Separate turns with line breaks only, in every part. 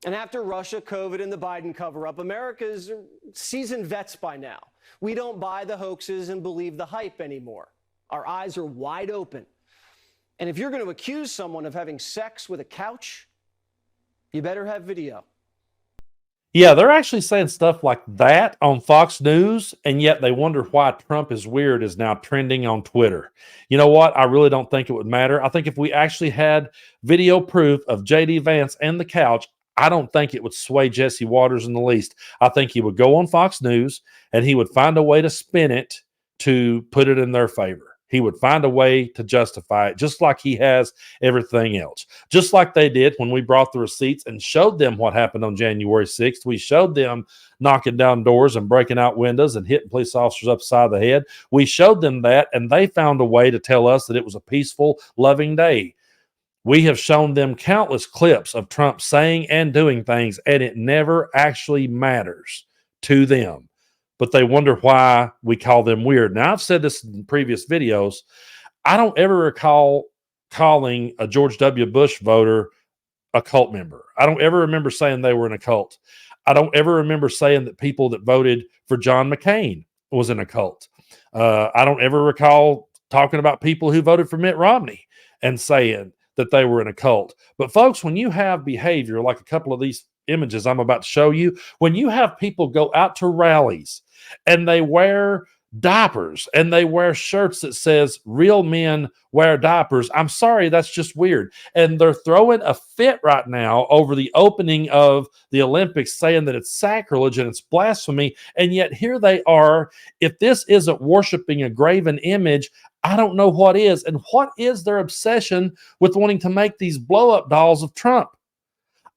And after Russia, COVID, and the Biden cover-up, America's seasoned vets by now. We don't buy the hoaxes and believe the hype anymore. Our eyes are wide open. And if you're going to accuse someone of having sex with a couch, you better have video.
Yeah, they're actually saying stuff like that on Fox News, and yet they wonder why Trump is weird is now trending on Twitter. You know what? I really don't think it would matter. I think if we actually had video proof of JD Vance and the couch, I don't think it would sway Jesse Waters in the least. I think he would go on Fox News and he would find a way to spin it to put it in their favor. He would find a way to justify it, just like he has everything else. Just like they did when we brought the receipts and showed them what happened on January 6th. We showed them knocking down doors and breaking out windows and hitting police officers upside the head. We showed them that, and they found a way to tell us that it was a peaceful, loving day. We have shown them countless clips of Trump saying and doing things, and it never actually matters to them. But they wonder why we call them weird. Now, I've said this in previous videos. I don't ever recall calling a George W. Bush voter a cult member. I don't ever remember saying they were in a cult. I don't ever remember saying that people that voted for John McCain was in a cult. I don't ever recall talking about people who voted for Mitt Romney and saying that they were in a cult. But folks, when you have behavior like a couple of these images I'm about to show you, when you have people go out to rallies and they wear diapers and they wear shirts that says real men wear diapers, I'm sorry, that's just weird. And they're throwing a fit right now over the opening of the Olympics, saying that it's sacrilege and it's blasphemy. And yet here they are. If this isn't worshiping a graven image, I don't know what is. And what is their obsession with wanting to make these blow-up dolls of Trump?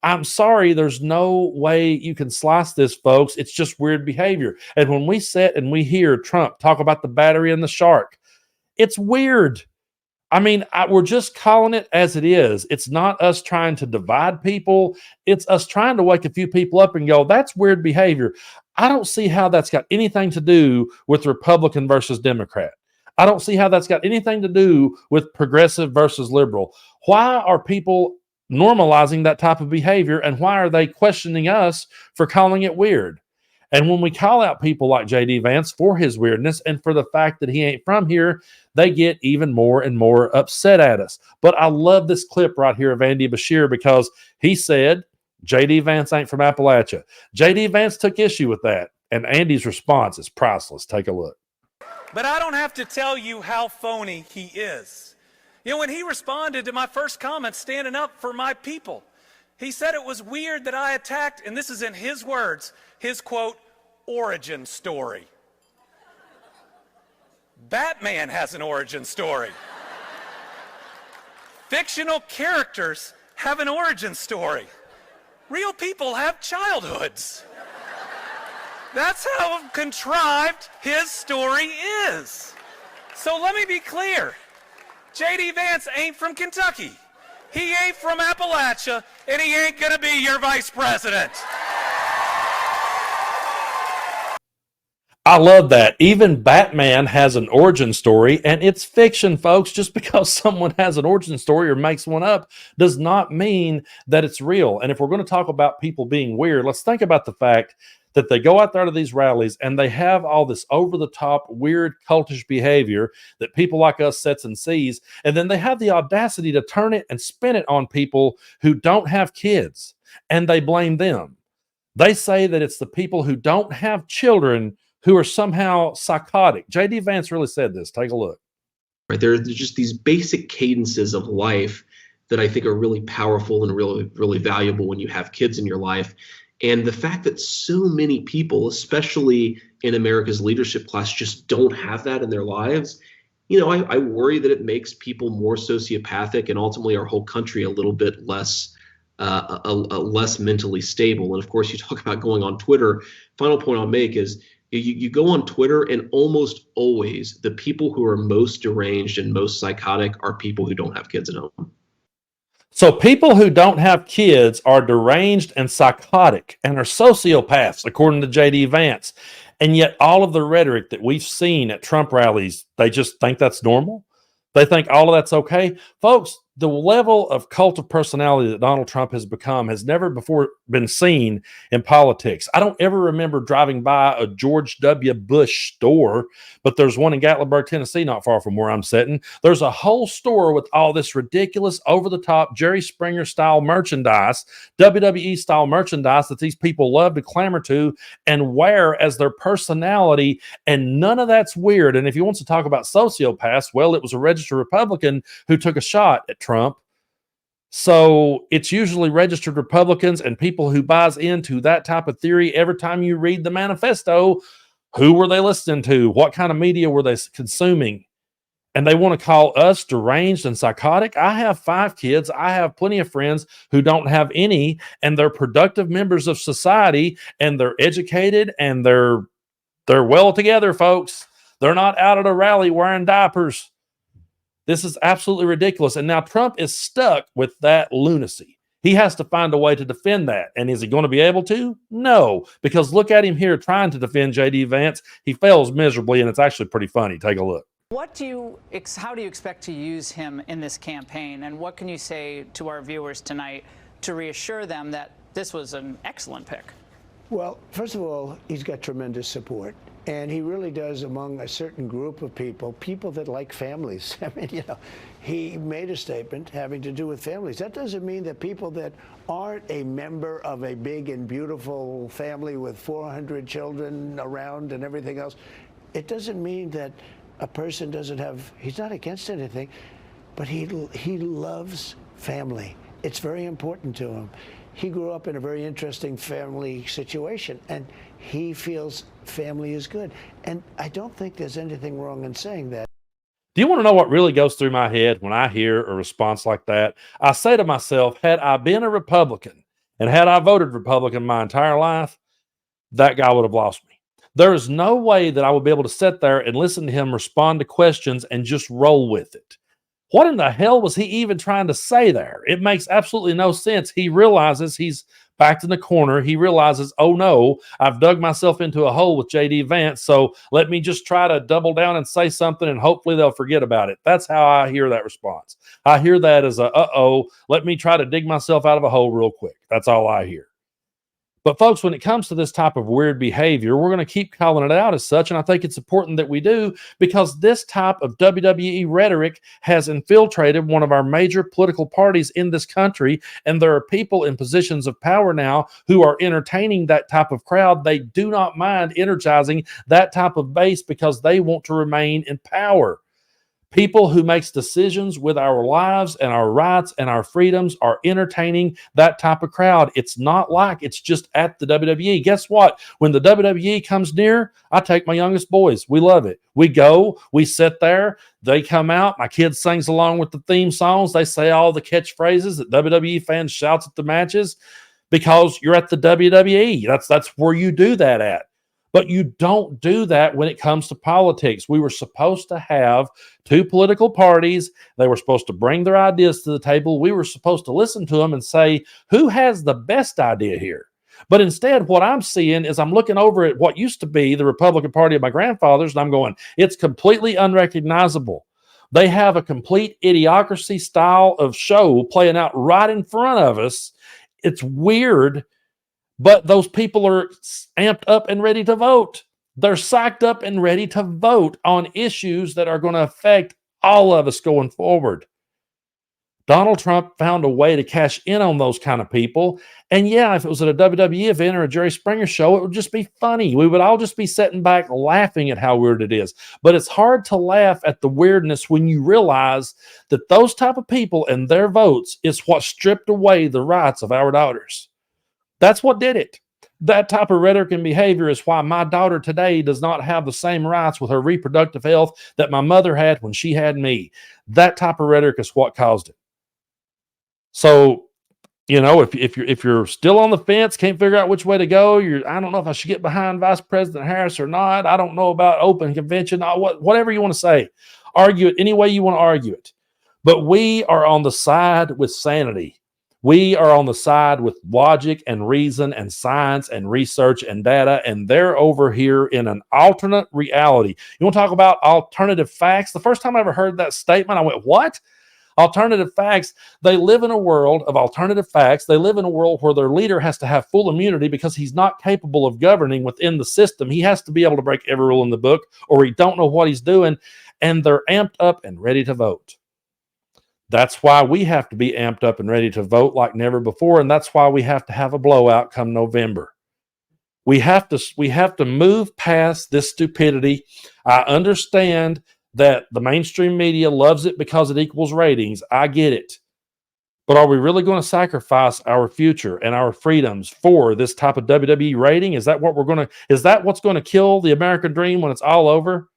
I'm sorry, there's no way you can slice this, folks. It's just weird behavior. And when we sit and we hear Trump talk about the battery and the shark, it's weird. I mean, we're just calling it as it is. It's not us trying to divide people. It's us trying to wake a few people up and go, that's weird behavior. I don't see how that's got anything to do with Republican versus Democrat. I don't see how that's got anything to do with progressive versus liberal. Why are people normalizing that type of behavior, and why are they questioning us for calling it weird? And when we call out people like JD Vance for his weirdness and for the fact that he ain't from here, they get even more and more upset at us. But I love this clip right here of Andy Bashir, because he said JD Vance ain't from Appalachia. JD Vance took issue with that, and Andy's response is priceless. Take a look.
But I don't have to tell you how phony he is. You know, when he responded to my first comment standing up for my people, he said it was weird that I attacked, and this is in his words, his quote, origin story. Batman has an origin story. Fictional characters have an origin story. Real people have childhoods. That's how contrived his story is. So let me be clear. JD Vance ain't from Kentucky. He ain't from Appalachia, and he ain't gonna be your vice president.
I love that. Even Batman has an origin story, and it's fiction, folks. Just because someone has an origin story or makes one up does not mean that it's real. And if we're going to talk about people being weird, let's think about the fact that they go out there to these rallies and they have all this over-the-top, weird, cultish behavior that people like us sets and sees, and then they have the audacity to turn it and spin it on people who don't have kids, and they blame them. They say that it's the people who don't have children who are somehow psychotic. JD Vance really said this. Take a look.
Right, there's just these basic cadences of life that I think are really powerful and really, really valuable when you have kids in your life. And the fact that so many people, especially in America's leadership class, just don't have that in their lives, you know, I worry that it makes people more sociopathic and ultimately our whole country a little bit less less mentally stable. And of course, you talk about going on Twitter. Final point I'll make is you go on Twitter, and almost always the people who are most deranged and most psychotic are people who don't have kids at home.
So people who don't have kids are deranged and psychotic and are sociopaths, according to JD Vance. And yet all of the rhetoric that we've seen at Trump rallies, they just think that's normal. They think all of that's okay. Folks, the level of cult of personality that Donald Trump has become has never before been seen in politics. I don't ever remember driving by a George W. Bush store, but there's one in Gatlinburg, Tennessee, not far from where I'm sitting. There's a whole store with all this ridiculous, over-the-top Jerry Springer-style merchandise, WWE-style merchandise that these people love to clamor to and wear as their personality, and none of that's weird. And if he wants to talk about sociopaths, well, it was a registered Republican who took a shot at Trump. So it's usually registered Republicans and people who buys into that type of theory. Every time you read the manifesto, who were they listening to? What kind of media were they consuming? And they want to call us deranged and psychotic. I have 5 kids. I have plenty of friends who don't have any, and they're productive members of society, and they're educated, and they're well together, folks. They're not out at a rally wearing diapers. This is absolutely ridiculous. And now Trump is stuck with that lunacy. He has to find a way to defend that. And is he going to be able to? No, because look at him here trying to defend JD Vance. He fails miserably, and it's actually pretty funny. Take a look.
How do you expect to use him in this campaign? And what can you say to our viewers tonight to reassure them that this was an excellent pick?
Well, first of all, he's got tremendous support. And he really does among a certain group of people that like families. I mean, you know, he made a statement having to do with families. That doesn't mean that people that aren't a member of a big and beautiful family with 400 children around and everything else, it doesn't mean that a person doesn't have, he's not against anything, but he loves family. It's very important to him. He grew up in a very interesting family situation, and he feels family is good. And I don't think there's anything wrong in saying that.
Do you want to know what really goes through my head when I hear a response like that? I say to myself, had I been a Republican and had I voted Republican my entire life, that guy would have lost me. There is no way that I would be able to sit there and listen to him respond to questions and just roll with it. What in the hell was he even trying to say there? It makes absolutely no sense. He realizes he's backed in the corner. He realizes, oh no, I've dug myself into a hole with JD Vance, so let me just try to double down and say something, and hopefully they'll forget about it. That's how I hear that response. I hear that as a, let me try to dig myself out of a hole real quick. That's all I hear. But folks, when it comes to this type of weird behavior, we're going to keep calling it out as such. And I think it's important that we do, because this type of WWE rhetoric has infiltrated one of our major political parties in this country. And there are people in positions of power now who are entertaining that type of crowd. They do not mind energizing that type of base because they want to remain in power. People who makes decisions with our lives and our rights and our freedoms are entertaining that type of crowd. It's not like it's just at the WWE. Guess what? When the WWE comes near, I take my youngest boys. We love it. We go, we sit there, they come out, my kid sings along with the theme songs. They say all the catchphrases that WWE fans shouts at the matches because you're at the WWE. That's where you do that at. But you don't do that when it comes to politics. We were supposed to have 2 political parties. They were supposed to bring their ideas to the table. We were supposed to listen to them and say, who has the best idea here? But instead, what I'm seeing is I'm looking over at what used to be the Republican Party of my grandfathers, and I'm going, it's completely unrecognizable. They have a complete idiocracy style of show playing out right in front of us. It's weird. But those people are amped up and ready to vote. They're psyched up and ready to vote on issues that are going to affect all of us going forward. Donald Trump found a way to cash in on those kind of people. And yeah, if it was at a WWE event or a Jerry Springer show, it would just be funny. We would all just be sitting back laughing at how weird it is. But it's hard to laugh at the weirdness when you realize that those type of people and their votes is what stripped away the rights of our daughters. That's what did it. That type of rhetoric and behavior is why my daughter today does not have the same rights with her reproductive health that my mother had when she had me. That type of rhetoric is what caused it. So, you know, if you're still on the fence, can't figure out which way to go, I don't know if I should get behind Vice President Harris or not. I don't know about open convention, whatever you want to say. Argue it any way you want to argue it. But we are on the side with sanity. We are on the side with logic and reason and science and research and data, and they're over here in an alternate reality. You want to talk about alternative facts? The first time I ever heard that statement, I went, what? Alternative facts, they live in a world of alternative facts. They live in a world where their leader has to have full immunity because he's not capable of governing within the system. He has to be able to break every rule in the book or he don't know what he's doing. And they're amped up and ready to vote. That's why we have to be amped up and ready to vote like never before. And that's why we have to have a blowout come November. We have to move past this stupidity. I understand that the mainstream media loves it because it equals ratings. I get it. But are we really going to sacrifice our future and our freedoms for this type of WWE rating? Is that what's going to kill the American dream when it's all over?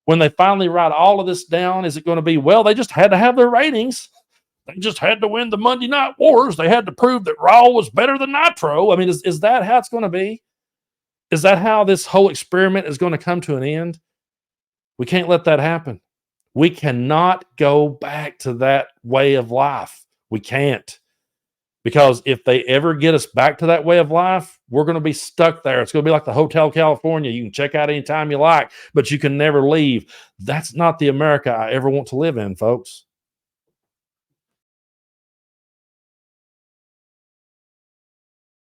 When they finally write all of this down, is it going to be, well, they just had to have their ratings. They just had to win the Monday Night Wars. They had to prove that Raw was better than Nitro. I mean, is that how it's going to be? Is that how this whole experiment is going to come to an end? We can't let that happen. We cannot go back to that way of life. We can't. Because if they ever get us back to that way of life, we're going to be stuck there. It's going to be like the Hotel California. You can check out anytime you like, but you can never leave. That's not the America I ever want to live in, folks.